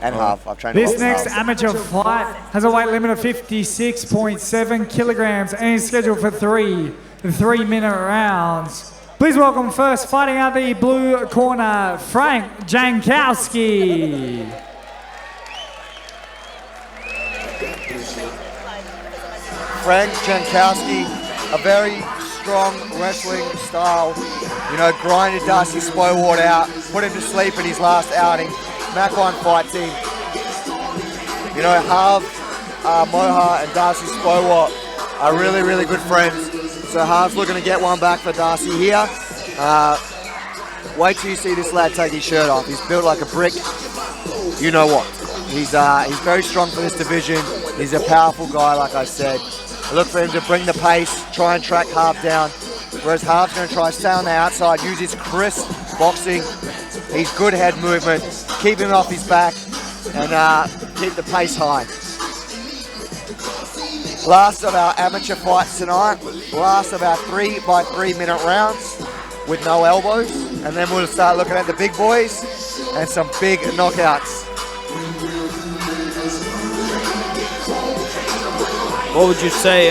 And Harv. I've trained This next amateur fight has a weight limit of 56.7 kilograms and is scheduled for three 3-minute rounds. Please welcome first, fighting out the blue corner, Frank Jankowski. Frank Jankowski, a very strong wrestling style. You know, grinded Darcy Spowart out, put him to sleep in his last outing. Mac 1 fight team. You know, Harv, Mohar and Darcy Spowart are really, really good friends. So Harv's looking to get one back for Darcy here. Wait till you see this lad take his shirt off. He's built like a brick. You know what? He's very strong for this division. He's a powerful guy, like I said. I look for him to bring the pace, try and track Harv down. Whereas Harv's going to try to stay on the outside, use his crisp boxing, his good head movement, keep him off his back, and keep the pace high. Last of our amateur fights tonight. Last of our 3 by 3 minute rounds with no elbows. And then we'll start looking at the big boys and some big knockouts. What would you say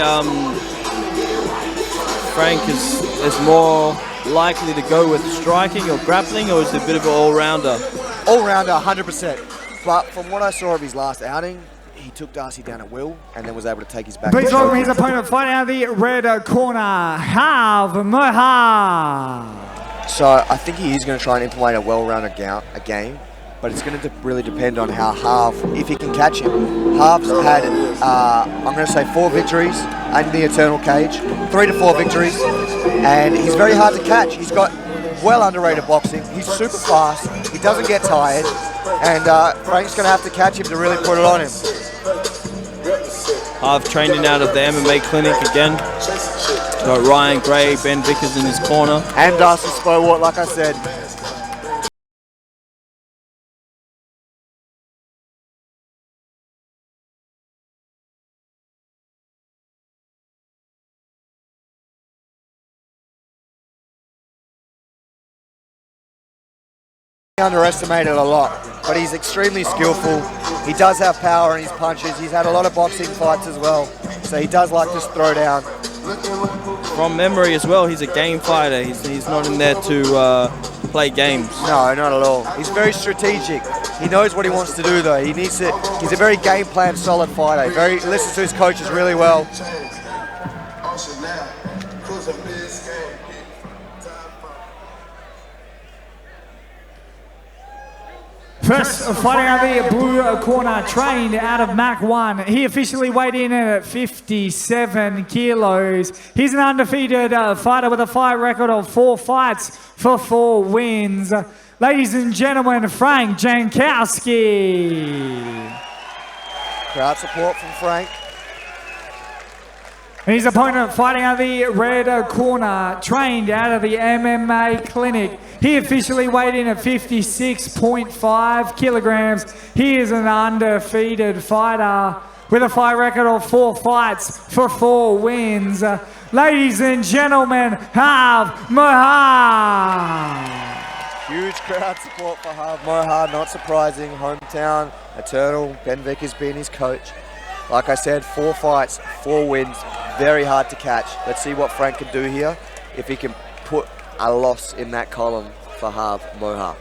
Frank is more likely to go with striking or grappling, or is it a bit of an all-rounder? All-rounder, 100%. But from what I saw of his last outing, he took Darcy down at will and then was able to take his back. Please welcome his opponent fighting out the red corner, Harv Mohar. So I think he is going to try and implement a well-rounded game, but it's going to really depend on how Harv, if he can catch him. Harv's had, I'm going to say 4 victories in the Eternal Cage, 3 to 4 victories, and he's very hard to catch. He's got well underrated boxing. He's super fast. He doesn't get tired, and Frank's going to have to catch him to really put it on him. Harv training out of the MMA clinic again. Got Ryan Gray, Ben Vickers in his corner. And Darcy Spowart, like I said. Underestimated a lot, but he's extremely skillful. He does have power in his punches. He's had a lot of boxing fights as well, so he does like to throw down. From memory as well, he's a game fighter. He's not in there to play games. No, not at all. He's very strategic. He knows what he wants to do though. He's a very game plan solid fighter. He listens to his coaches really well. First, fighting out the blue corner, trained out of Mac 1. He officially weighed in at 57 kilos. He's an undefeated fighter with a fight record of 4 fights for 4 wins. Ladies and gentlemen, Frank Jankowski. Crowd support from Frank. And his opponent fighting out the red corner, trained out of the MMA clinic. He officially weighed in at 56.5 kilograms. He is an undefeated fighter with a fight record of 4 fights for 4 wins. Ladies and gentlemen, Harv Mohar. Huge crowd support for Harv Mohar, not surprising. Hometown, Eternal, Ben Vickers being his coach. Like I said, 4 fights, 4 wins, very hard to catch. Let's see what Frank can do here, if he can put a loss in that column for Harv Mohar.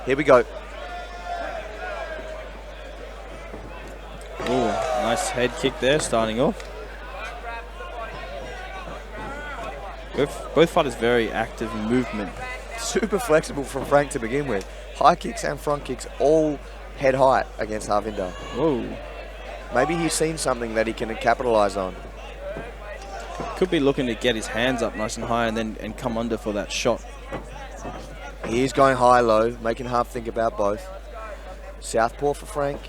Here we go. Ooh, nice head kick there, starting off. Both fighters very active in movement. Super flexible from Frank to begin with. High kicks and front kicks, all head height against Harvinder. Whoa. Maybe he's seen something that he can capitalize on. Could be looking to get his hands up nice and high and come under for that shot. He is going high-low, making Harv think about both. Southpaw for Frank.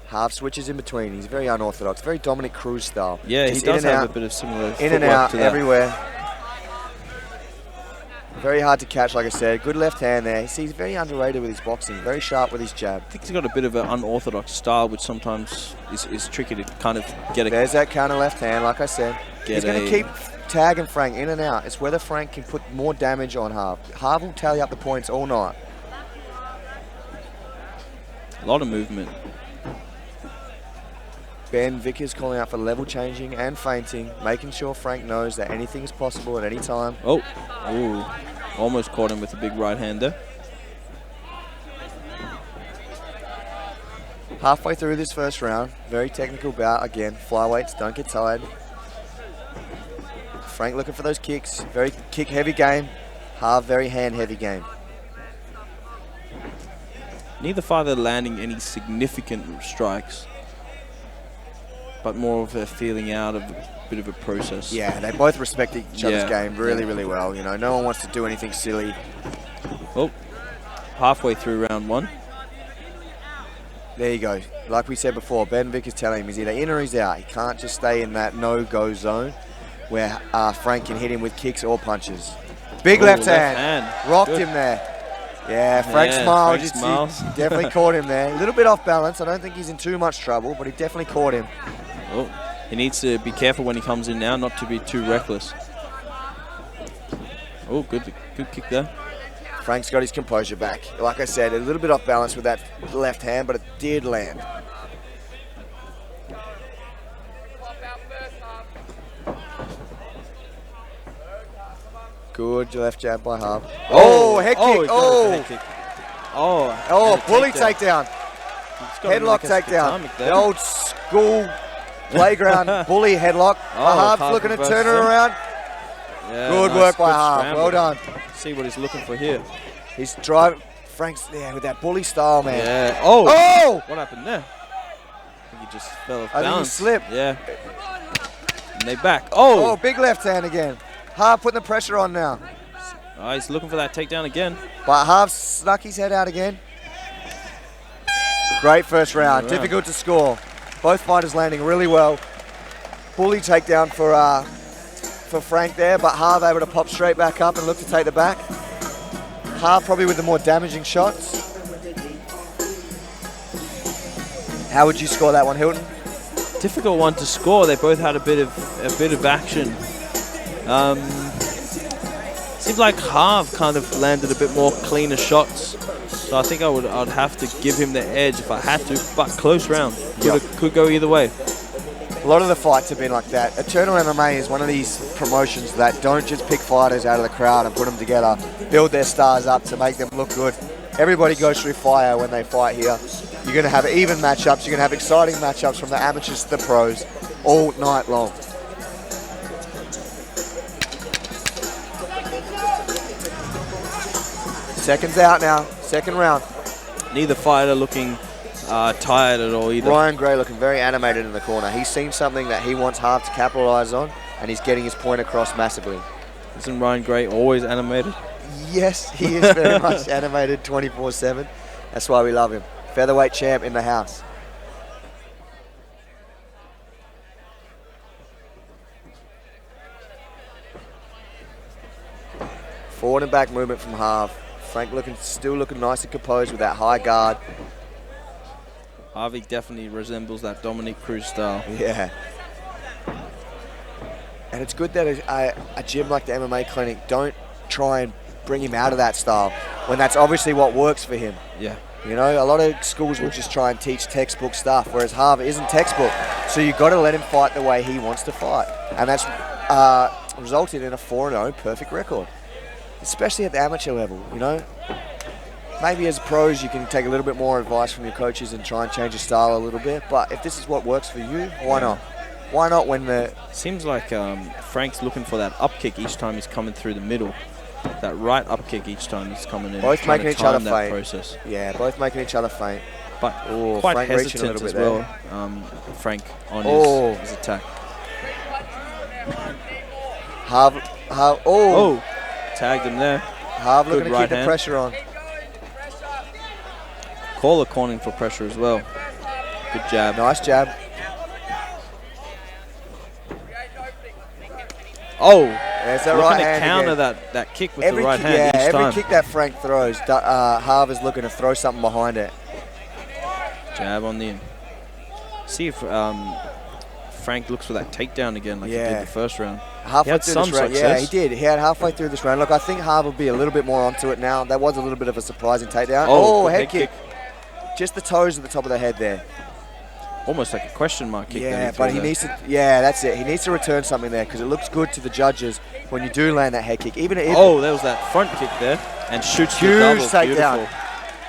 Harv switches in between. He's very unorthodox, very Dominic Cruz style. Yeah, he does have a bit of similar in and out to that. Everywhere. Very hard to catch, like I said. Good left hand there. He's very underrated with his boxing, very sharp with his jab. I think he's got a bit of an unorthodox style, which sometimes is tricky to kind of get a... There's that counter left hand, like I said. He's going to keep tagging Frank in and out. It's whether Frank can put more damage on Harv. Harv will tally up the points all night. A lot of movement. Ben Vickers calling out for level changing and feinting, making sure Frank knows that anything is possible at any time. Oh, ooh. Almost caught him with a big right hander. Halfway through this first round, very technical bout again. Flyweights, don't get tired. Frank looking for those kicks. Very kick heavy game. Harv very hand heavy game. Neither fighter landing any significant strikes, but more of a feeling out of a bit of a process. Yeah, they both respect each other's game really well. You know, no one wants to do anything silly. Oh, halfway through round 1. There you go. Like we said before, Ben Vick is telling him he's either in or he's out. He can't just stay in that no-go zone where Frank can hit him with kicks or punches. Big left hand. Rocked him there. Yeah, Frank smiled. He definitely caught him there. A little bit off balance. I don't think he's in too much trouble, but he definitely caught him. Oh, he needs to be careful when he comes in now, not to be too reckless. Oh, good kick there. Frank's got his composure back. Like I said, a little bit off balance with that left hand, but it did land. Good left jab by Harv. Oh, head kick. Oh, bully takedown. Headlock takedown. The old school playground bully headlock. Harv's looking to turn it around. Yeah, good work by Harv. Well done. See what he's looking for here. He's driving. Frank's there with that bully style, man. Yeah. Oh! What happened there? I think he just fell off balance. I think he slipped. Yeah. And they back. Oh! Big left hand again. Harv putting the pressure on now. Oh, he's looking for that takedown again. But Harv snuck his head out again. Great first round. Difficult to score. Both fighters landing really well. Bully takedown for Frank there, but Harv able to pop straight back up and look to take the back. Harv probably with the more damaging shots. How would you score that one, Hilton? Difficult one to score. They both had a bit of action. Seems like Harv kind of landed a bit more cleaner shots. So I think I'd have to give him the edge if I had to, but close round. Could go either way. A lot of the fights have been like that. Eternal MMA is one of these promotions that don't just pick fighters out of the crowd and put them together, build their stars up to make them look good. Everybody goes through fire when they fight here. You're going to have even matchups. You're going to have exciting matchups from the amateurs to the pros all night long. Seconds out now. Second round. Neither fighter looking tired at all either. Ryan Gray looking very animated in the corner. He's seen something that he wants Harv to capitalise on, and he's getting his point across massively. Isn't Ryan Gray always animated? Yes, he is very much animated 24/7. That's why we love him. Featherweight champ in the house. Forward and back movement from Harv. Frank still looking nice and composed with that high guard. Harvey definitely resembles that Dominic Cruz style. Yeah. And it's good that a gym like the MMA clinic don't try and bring him out of that style when that's obviously what works for him. Yeah. You know, a lot of schools will just try and teach textbook stuff, whereas Harv isn't textbook. So you've got to let him fight the way he wants to fight. And that's resulted in a 4-0 perfect record, especially at the amateur level, you know. Maybe as pros you can take a little bit more advice from your coaches and try and change your style a little bit, but if this is what works for you, why not? Why not when the... Seems like Frank's looking for that up kick each time he's coming through the middle. That right up kick each time he's coming in. Both making each other faint. Process. Yeah, both making each other faint. But quite Frank hesitant reaching a little as bit well, Frank on his attack. Harv, tagged him there. Harv looking to keep the pressure on. Caller calling for pressure as well. Good jab. Nice jab. Oh, there's that right hand to counter again. that kick with the right hand each every time. kick that Frank throws, Harv is looking to throw something behind it. Jab on the in. See if Frank looks for that takedown again like he did the first round. Halfway through this round, yeah, he did. He had halfway through this round. Look, I think Harv will be a little bit more onto it now. That was a little bit of a surprising takedown. Oh, head kick. just the toes at the top of the head there. Almost like a question mark kick. Yeah, but he needs to. Yeah, that's it. He needs to return something there because it looks good to the judges when you do land that head kick. Even if there was that front kick there and shoots the double. Takedown.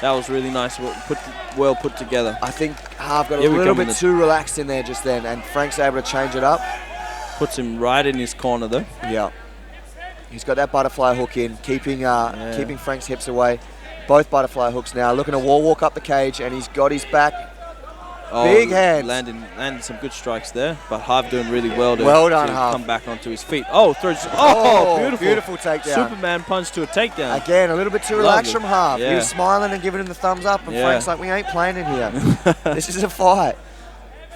That was really nice. Well put together. I think Harv got a little bit too relaxed in there just then, and Frank's able to change it up. Puts him right in his corner though. Yeah. He's got that butterfly hook in, keeping Frank's hips away. Both butterfly hooks now. Looking to wall walk up the cage, and he's got his back. Big hands. Landing some good strikes there, but Harv doing really well to Harv. come back onto his feet. Beautiful. Beautiful takedown. Superman punch to a takedown. Again, a little bit too relaxed from Harv. Yeah. He was smiling and giving him the thumbs up, and Frank's like, we ain't playing in here. This is a fight.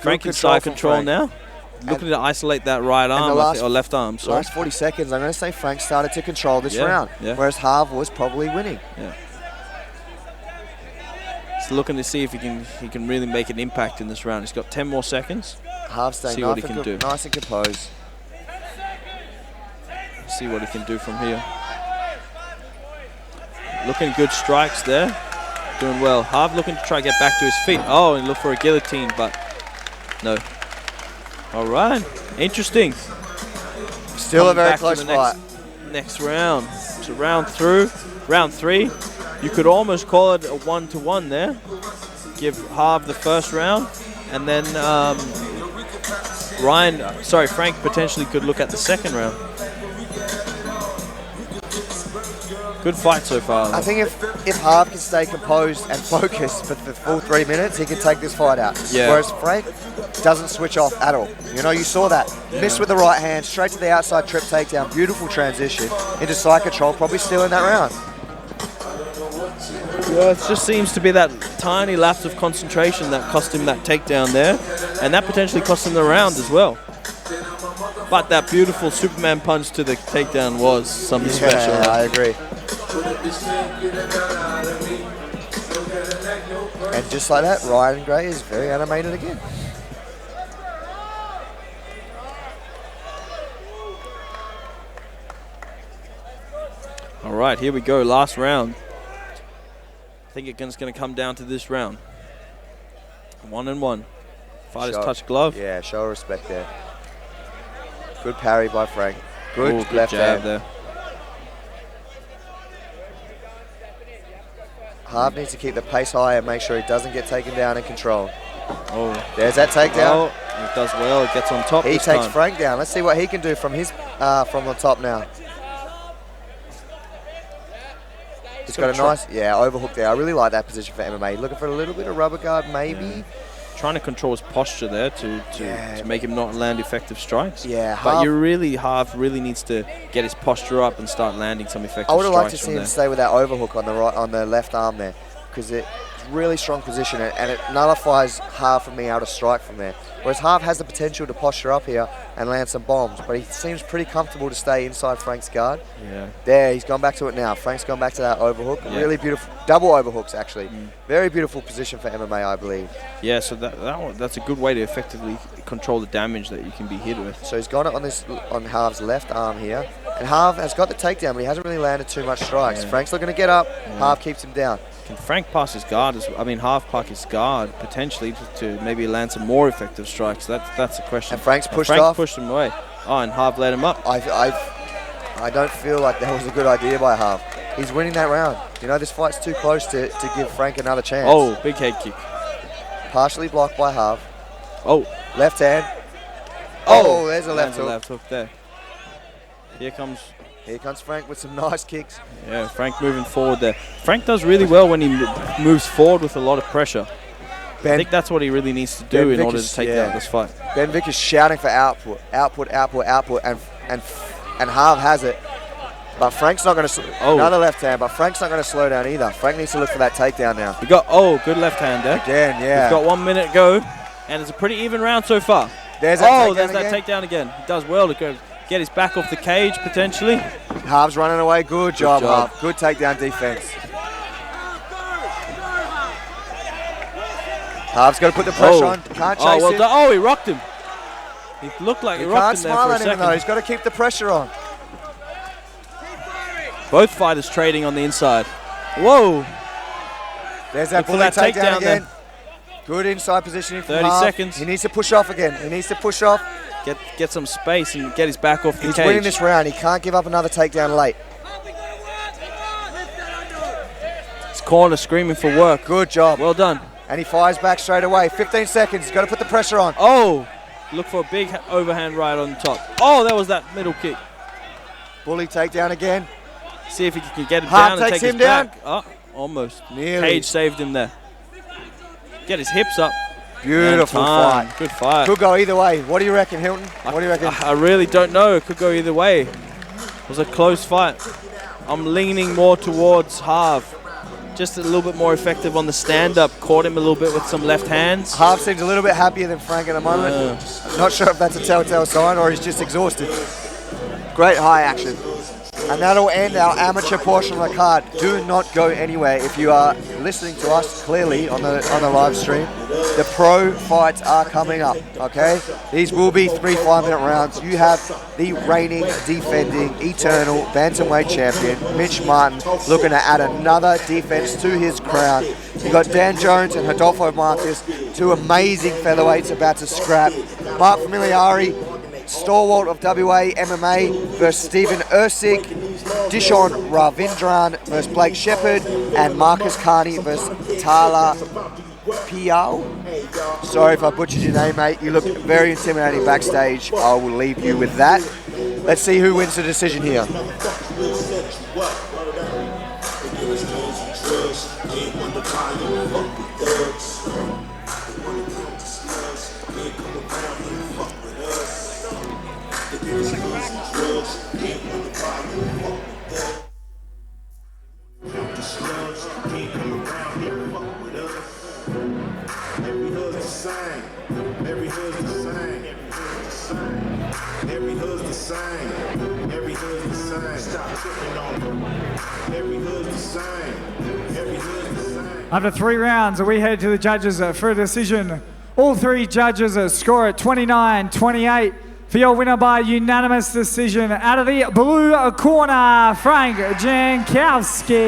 Frank in side control now. Looking to isolate that right arm, or left arm. Sorry. Last 40 seconds, I'm going to say Frank started to control this round, whereas Harv was probably winning. Yeah. He's looking to see if he can really make an impact in this round. He's got 10 more seconds. Harv staying see what he can do. Nice and composed. See what he can do from here. Looking good strikes there. Doing well. Harv looking to try to get back to his feet. Oh, and look for a guillotine, but no. All right. Interesting. Still a very close fight. Next round. So round 3. You could almost call it a 1-to-1 there. Give Harv the first round, and then Frank potentially could look at the second round. Good fight so far. I think if Harv can stay composed and focused for the full 3 minutes, he can take this fight out. Yeah. Whereas Frank doesn't switch off at all. You know, you saw that. Yeah. Missed with the right hand, straight to the outside trip takedown. Beautiful transition into side control, probably still in that round. Yeah, it just seems to be that tiny lapse of concentration that cost him that takedown there, and that potentially cost him the round as well. But that beautiful Superman punch to the takedown was something special. Yeah, I agree. And just like that, Ryan Gray is very animated again. All right, here we go, last round. I think it's going to come down to this round. 1-1. Fighters touch glove. Yeah, show respect there. Good parry by Frank. Good jab left hand there. Harv needs to keep the pace high and make sure he doesn't get taken down in control. Oh, there's that takedown. Oh, he does well. It gets on top. He takes Frank down. Let's see what he can do from his from the top now. He's got a nice, overhook there. I really like that position for MMA. Looking for a little bit of rubber guard, maybe. Yeah. Trying to control his posture there to make him not land effective strikes. Yeah, but Harv really needs to get his posture up and start landing some effective strikes. I would have liked to see him stay with that overhook on the left arm there, because it's really strong position and it nullifies Harv from being able to strike from there. Whereas Harv has the potential to posture up here and land some bombs, but he seems pretty comfortable to stay inside Frank's guard. Yeah. There, he's gone back to it now. Frank's gone back to that overhook. Yeah. Really beautiful, double overhooks actually. Very beautiful position for MMA, I believe. Yeah, so that's a good way to effectively control the damage that you can be hit with. So he's got it on Harv's left arm here. And Harv has got the takedown, but he hasn't really landed too much strikes. Yeah. Frank's looking to get up. Yeah. Harv keeps him down. Can Frank pass his guard? Harv park his guard potentially to maybe land some more effective strikes. That's the question. And Frank's pushed Frank off. Pushed him away. Oh, and Harv let him up. I don't feel like that was a good idea by Harv. He's winning that round. You know, this fight's too close to give Frank another chance. Oh, big head kick. Partially blocked by Harv. Oh. Left hand. Oh, there's a left hook. Left hook there. Here comes Frank with some nice kicks. Yeah, Frank moving forward there. Frank does really well when he moves forward with a lot of pressure. I think that's what he really needs to do in order to take down this fight. Ben Vick is shouting for output, and Harv has it. But Frank's not going to. Another left hand, but Frank's not going to slow down either. Frank needs to look for that takedown now. We got good left hand there. Again, yeah. We've got 1 minute to go, and it's a pretty even round so far. There's that takedown again. He does well to go get his back off the cage potentially. Harv's running away. Good job, Harv. Good takedown defense. Harv's got to put the pressure on. Can't chase him. Oh, he rocked him. He looked like he rocked him there for a second. Though. He's got to keep the pressure on. Both fighters trading on the inside. Whoa. There's that Look for bully that takedown takedown again. then. Good inside positioning from 30 Harv. seconds. He needs to push off again. He needs to push off. Get some space and get his back off the He's cage. winning this round. He can't give up another takedown late. His corner screaming for work. Good job. Well done. And he fires back straight away. 15 seconds. He's got to put the pressure on. Oh, look for a big overhand right on top. Oh, that was that middle kick. Bully takedown again. See if he can get him Harv down and takes take him his down. back. Oh, almost. Nearly. Cage saved him there. Get his hips up. Beautiful And time. fight. Good fight. Could go either way. What do you reckon, Hilton? What do you reckon? I really don't know. It could go either way. It was a close fight. I'm leaning more towards Harv. Just a little bit more effective on the stand-up. Caught him a little bit with some left hands. Harv seems a little bit happier than Frank at the moment. Not sure if that's a telltale sign or he's just exhausted. Great high action. And that'll end our amateur portion of the card. Do not go anywhere if you are listening to us clearly on the live stream. The pro fights are coming up, okay? These will be 3 5-minute rounds. You have the reigning, defending, eternal bantamweight champion, Mitch Martin, looking to add another defense to his crown. You've got Dan Jones and Rodolfo Marcus, 2 amazing featherweights about to scrap. Mark Familiari, stalwart of WA MMA versus Stephen Ursig, Dishon Ravindran versus Blake Shepherd, and Marcus Carney versus Tala Piao. Sorry if I butchered your name, mate. You look very intimidating backstage. I will leave you with that. Let's see who wins the decision here. After 3 rounds, we head to the judges for a decision. All 3 judges score at 29-28 for your winner by unanimous decision. Out of the blue corner, Frank Jankowski.